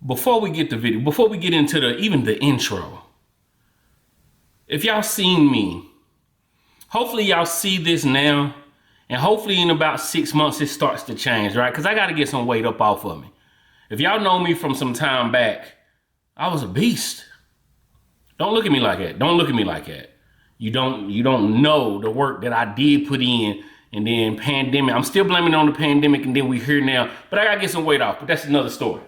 before we get the video, before we get into even the intro, if y'all seen me, hopefully y'all see this now, and hopefully in about 6 months it starts to change, right? Because I got to get some weight up off of me. If y'all know me from some time back, I was a beast. Don't look at me like that. Don't look at me like that. You don't know the work that I did put in, and then pandemic. I'm still blaming it on the pandemic, and then we're here now. But I gotta get some weight off. But that's another story.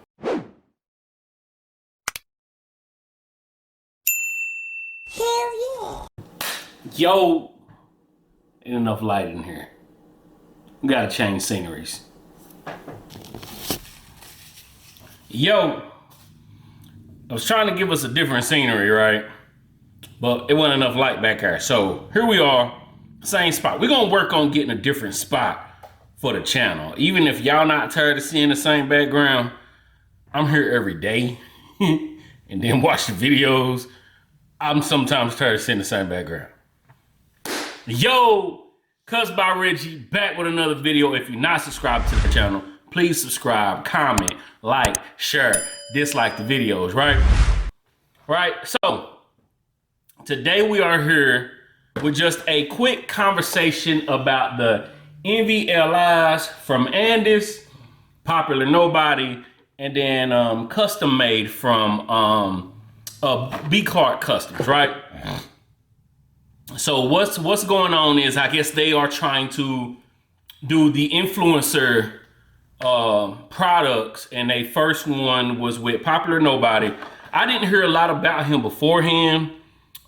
Hell yeah. Yo, ain't enough light in here. We gotta change sceneries. Yo, I was trying to give us a different scenery, right? But it wasn't enough light back there. So here we are, same spot. We're gonna work on getting a different spot for the channel. Even if y'all not tired of seeing the same background, I'm here every day and then watch the videos. I'm sometimes tired of seeing the same background. Yo, Cuz by Reggie, back with another video. If you're not subscribed to the channel, please subscribe, comment, like, share, dislike the videos, right? Right, so today we are here with just a quick conversation about the EnvyLis from Andis, Popular Nobody, and then custom made from B. Clark Customs, right? So what's going on is, I guess they are trying to do the influencer products, and they first one was with Popular Nobody. I didn't hear a lot about him beforehand,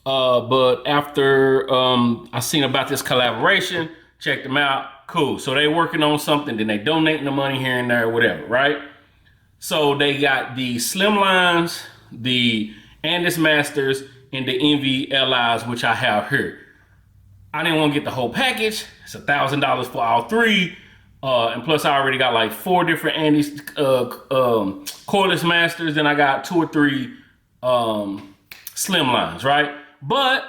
but after I seen about this collaboration, checked them out, cool. So they working on something, then they donating the money here and there, whatever, right? So they got the Slimlines, the Andis Masters, and the EnvyLis, which I have here. I didn't want to get the whole package. It's $1,000 for all three. And plus I already got like 4 different Andis cordless masters. Then I got 2 or 3 Slimlines, right? But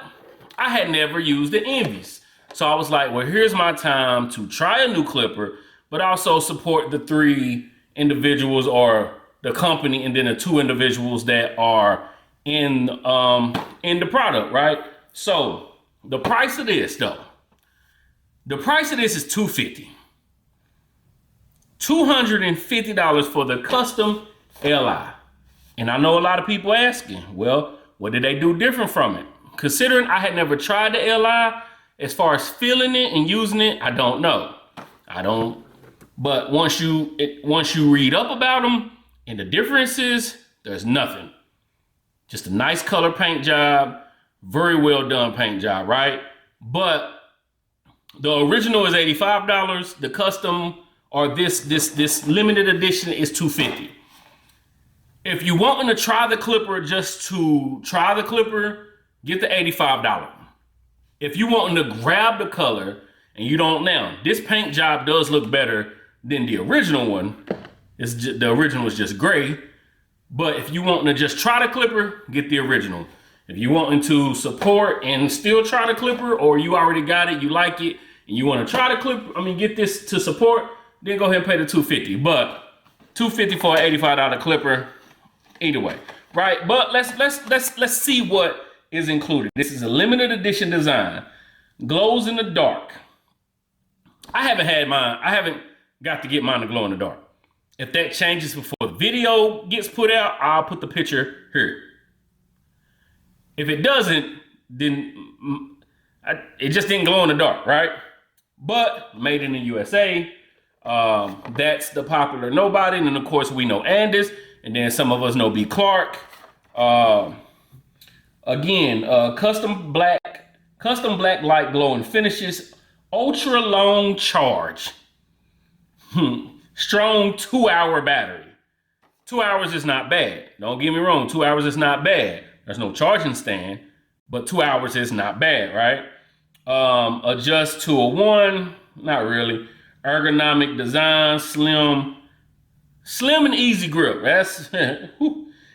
I had never used the Envys. So I was like, well, here's my time to try a new clipper, but also support the 3 individuals or the company, and then the 2 individuals that are in the product, right? So the price of this though, the price of this is $250. $250 for the custom LI. And I know a lot of people asking, well, what did they do different from it? Considering I had never tried the LI, as far as feeling it and using it, I don't know. But once you read up about them and the differences, there's nothing. Just a nice color paint job, very well done paint job, right? But the original is $85. The custom, or this limited edition, is $250. If you want to try the clipper just to try the clipper, get the $85. If you want to grab the color and you don't now, this paint job does look better than the original one. The original is just gray. But if you want to just try the clipper, get the original. If you want to support and still try the clipper, or you already got it, you like it, and you want to try the clipper, get this to support, then go ahead and pay the $250. But $250 for an $85 clipper, either way, right? But let's see what is included. This is a limited edition design, glows in the dark. I haven't got to get mine to glow in the dark. If that changes before the video gets put out, I'll put the picture here. If it doesn't, then it just didn't glow in the dark, right? But made in the USA. That's the Popular Nobody. And then of course we know Andis, and then some of us know B. Clark. Again, custom black light glowing finishes, ultra long charge. Strong 2-hour battery. 2 hours is not bad. Don't get me wrong, 2 hours is not bad. There's no charging stand, but 2 hours is not bad, right? Adjust to a 1, not really. Ergonomic design, slim and easy grip. That's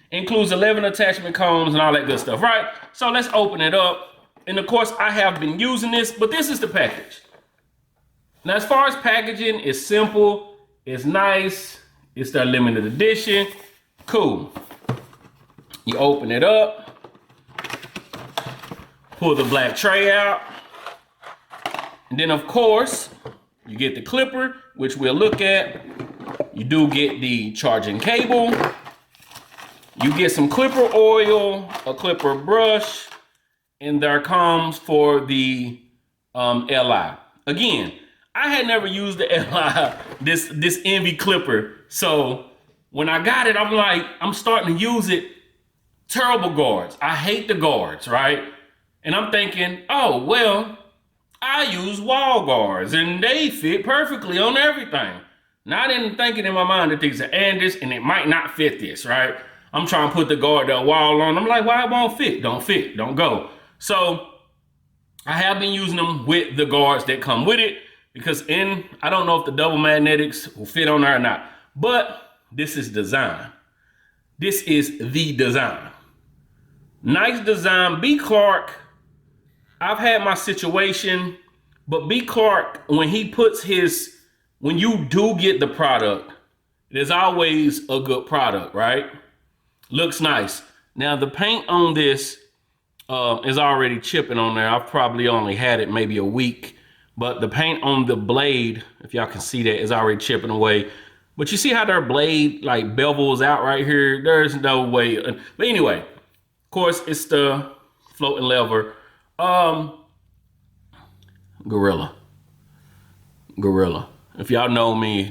includes 11 attachment combs and all that good stuff, right? So let's open it up. And of course, I have been using this, but this is the package. Now, as far as packaging, it's simple, it's nice, it's their limited edition. Cool. You open it up, pull the black tray out, and then of course, you get the clipper, which we'll look at. You do get the charging cable. You get some clipper oil, a clipper brush, and there comes for the LI. Again, I had never used the LI, this Envy clipper. So when I got it, I'm like, I'm starting to use it. Terrible guards. I hate the guards, right? And I'm thinking, oh, well, I use wall guards and they fit perfectly on everything. Not in thinking in my mind that these are Andis and it might not fit this, right? I'm trying to put the wall on. I'm like, why it won't fit? Don't fit, don't go. So I have been using them with the guards that come with it because I don't know if the double magnetics will fit on there or not, but this is design. This is the design. Nice design. B. Clark, I've had my situation, but B. Clark, when you do get the product, there's always a good product, right? Looks nice. Now the paint on this is already chipping on there. I've probably only had it maybe a week, but the paint on the blade, if y'all can see that, is already chipping away. But you see how their blade like bevels out right here? There's no way. But anyway, of course, it's the floating lever. Gorilla. If y'all know me,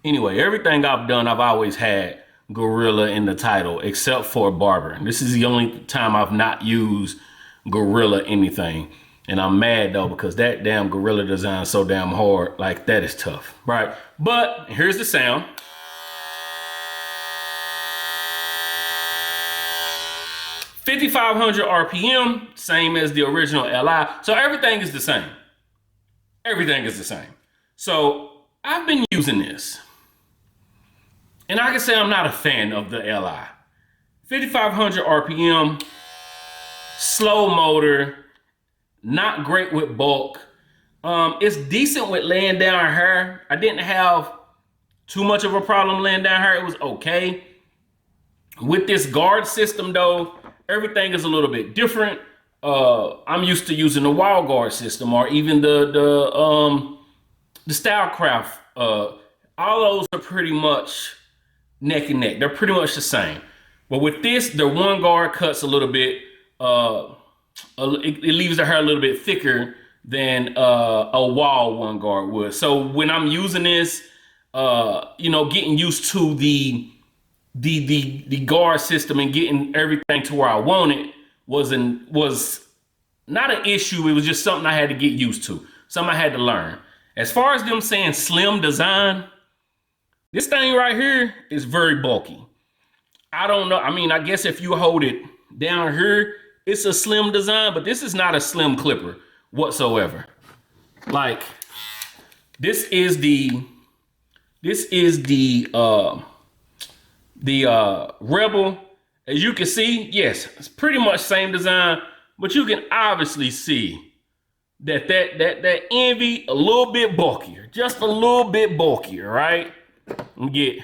anyway, everything I've done, I've always had Gorilla in the title, except for Barber. This is the only time I've not used Gorilla anything. And I'm mad though, because that damn Gorilla design is so damn hard. Like, that is tough, right? But here's the sound. $5,500 RPM, same as the original LI. So everything is the same. Everything is the same. So I've been using this. And I can say I'm not a fan of the LI. 5,500 RPM, slow motor, not great with bulk. It's decent with laying down hair. I didn't have too much of a problem laying down hair. It was okay. With this guard system though, everything is a little bit different. I'm used to using the wall guard system or even the Stylecraft. All those are pretty much neck and neck. They're pretty much the same. But with this, the one guard cuts a little bit, it leaves the hair a little bit thicker than a wall one guard would. So when I'm using this, getting used to the guard system and getting everything to where I want it was not an issue. It was just something I had to get used to, something I had to learn. As far as them saying slim design, this thing right here is very bulky. I don't know. I mean, I guess if you hold it down here, it's a slim design, but this is not a slim clipper whatsoever. Like, this is the Rebel. As you can see, yes, it's pretty much same design, but you can obviously see that Envy a little bit bulkier, just a little bit bulkier, right? You get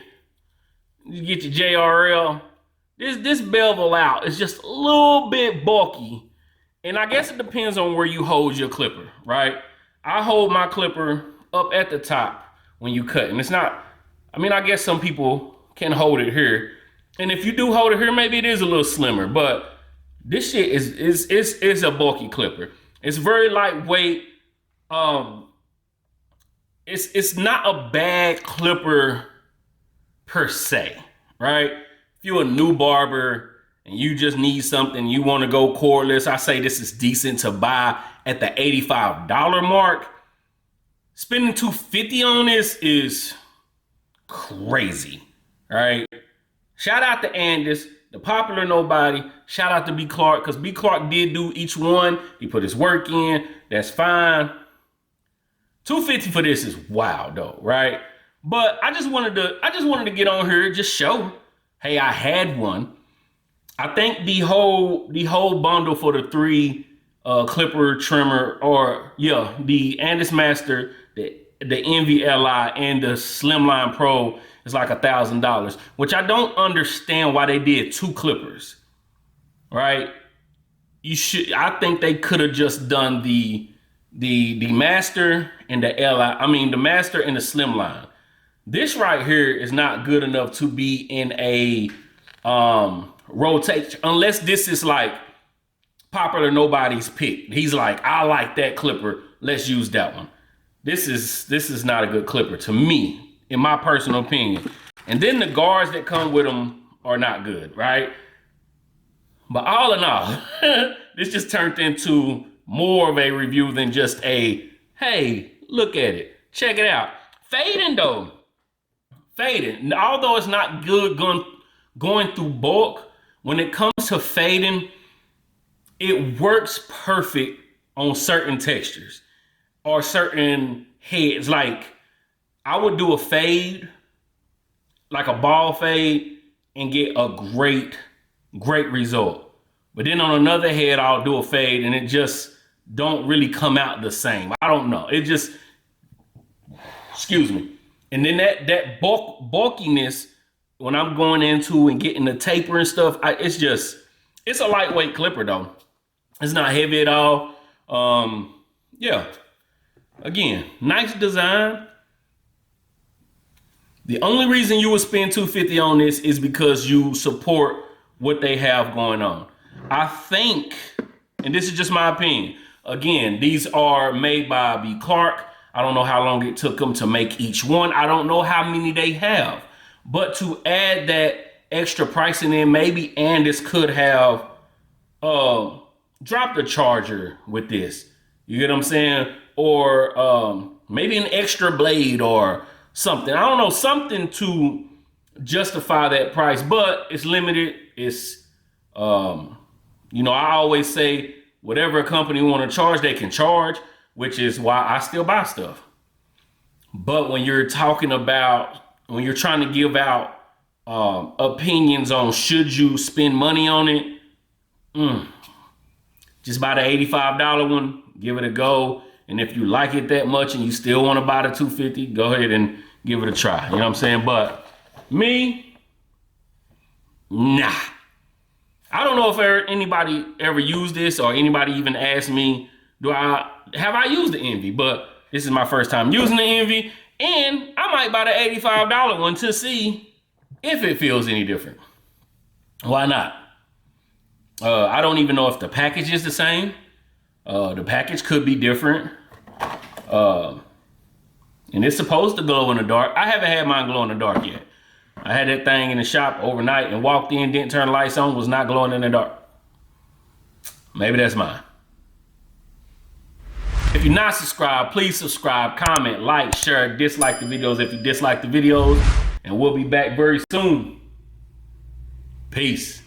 your JRL. This bevel out is just a little bit bulky, and I guess it depends on where you hold your clipper, right? I hold my clipper up at the top when you cut, and it's not. I mean, I guess some people can hold it here. And if you do hold it here, maybe it is a little slimmer, but this shit is a bulky clipper. It's very lightweight. It's not a bad clipper per se, right? If you're a new barber and you just need something, you want to go cordless, I say this is decent to buy at the $85 mark. Spending $250 on this is crazy, right? Shout out to Andis, the popular nobody. Shout out to B. Clark, because B. Clark did do each one. He put his work in. That's fine. $250 for this is wow, though, right? But I just wanted to get on here, just show, hey, I had one. I think the whole bundle for the 3 clipper trimmer, or yeah, the Andis Master, the EnvyLi, and the Slimline Pro is like $1,000, which I don't understand why they did 2 clippers, right? I think they could have just done the master and the the master and the slimline. This right here is not good enough to be in a rotation, unless this is like popular nobody's pick. He's like, I like that clipper, let's use that one. This is not a good clipper to me, in my personal opinion. And then the guards that come with them are not good, right? But all in all, this just turned into more of a review than just a, hey, look at it, check it out. Fading though, although it's not good going through bulk, when it comes to fading, it works perfect on certain textures or certain heads. Like, I would do a fade, like a ball fade, and get a great result. But then on another head, I'll do a fade and it just don't really come out the same. I don't know. It just, excuse me. And then that bulkiness, when I'm going into and getting the taper and stuff, it's a lightweight clipper though. It's not heavy at all. Yeah. Again, nice design. The only reason you would spend $250 on this is because you support what they have going on. I think, and this is just my opinion, again, these are made by B. Clark. I don't know how long it took them to make each one. I don't know how many they have. But to add that extra pricing in, maybe Andis could have dropped a charger with this. You get what I'm saying? Or maybe an extra blade or something. I don't know, something to justify that price, but it's limited. It's, I always say whatever a company want to charge, they can charge, which is why I still buy stuff. But when you're talking about, when you're trying to give out opinions on should you spend money on it, just buy the $85 one, give it a go. And if you like it that much and you still want to buy the $250, go ahead and give it a try. You know what I'm saying? But me, nah. I don't know if anybody ever used this or anybody even asked me, have I used the Envy? But this is my first time using the Envy, and I might buy the $85 one to see if it feels any different. Why not? I don't even know if the package is the same. The package could be different. And it's supposed to glow in the dark. I haven't had mine glow in the dark yet. I had that thing in the shop overnight and walked in, didn't turn the lights on, was not glowing in the dark. Maybe that's mine. If you're not subscribed, please subscribe, comment, like, share, dislike the videos if you dislike the videos. And we'll be back very soon. Peace.